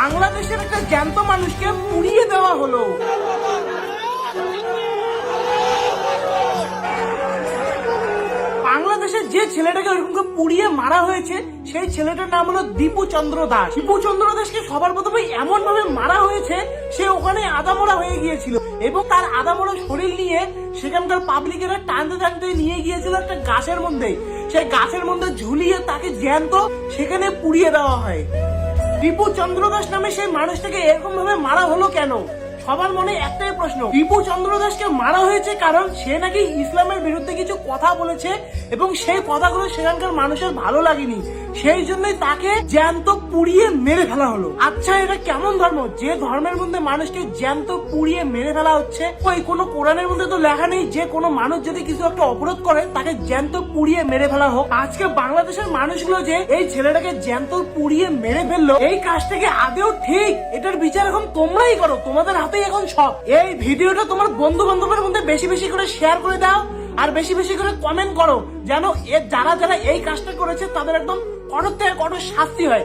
বাংলাদেশের একটা জ্যান্ত মানুষকে পুড়িয়ে দেওয়া হলো। বাংলাদেশের যে ছেলেটাকে ওইরকম পুড়িয়ে মারা হয়েছে সেই ছেলেটার নাম হলো দীপু চন্দ্র দাস। দীপু চন্দ্র দাসকে সবার প্রথমে এমন ভাবে মারা হয়েছে, সে ওখানে আদামরা হয়ে গিয়েছিল এবং তার আদামরা শরীর নিয়ে সেখানকার পাবলিকেরা টানতে টানতে নিয়ে গিয়েছিল একটা গাছের মধ্যে। সেই গাছের মধ্যে ঝুলিয়ে তাকে জ্যান্ত সেখানে পুড়িয়ে দেওয়া হয়। দীপু চন্দ্র দাস নামে সেই মানুষটাকে এরকম ভাবে মারা হলো কেন? সবার মনে একটাই প্রশ্ন। দীপু চন্দ্র দাসকে মারা হয়েছে কারণ সে নাকি ইসলামের বিরুদ্ধে কিছু কথা বলেছে এবং সেই কথাগুলো সেখানকার মানুষের ভালো লাগেনি, সেই জন্যই তাকে জ্যান্ত পুড়িয়ে মেরে ফেলা হলো। আচ্ছা, এটা কেমন ধর্ম যে ধর্মের মধ্যে মানুষকে জ্যান্ত পুড়িয়ে মেরে ফেলা হচ্ছে? ওই কোনো কোরআনের মধ্যে তো লেখা নেই যে কোনো মানুষ যদি কিছু একটা অপরাধ করে তাকে জ্যান্ত পুড়িয়ে মেরে ফেলা হোক। আজকে বাংলাদেশের মানুষগুলো যে এই ছেলেটাকে জ্যান্ত পুড়িয়ে মেরে ফেললো, এই কাজটাকে আদেও ঠিক? এটার বিচার এখন তোমরাই করো, তোমাদের হাতেই এখন সব। এই ভিডিওটা তোমার বন্ধু বান্ধবের মধ্যে বেশি বেশি করে শেয়ার করে দাও আর বেশি বেশি করে কমেন্ট করো, যেন যারা যারা এই কাজটা করেছে তাদের একদম কঠোর থেকে কঠোর শাস্তি হয়।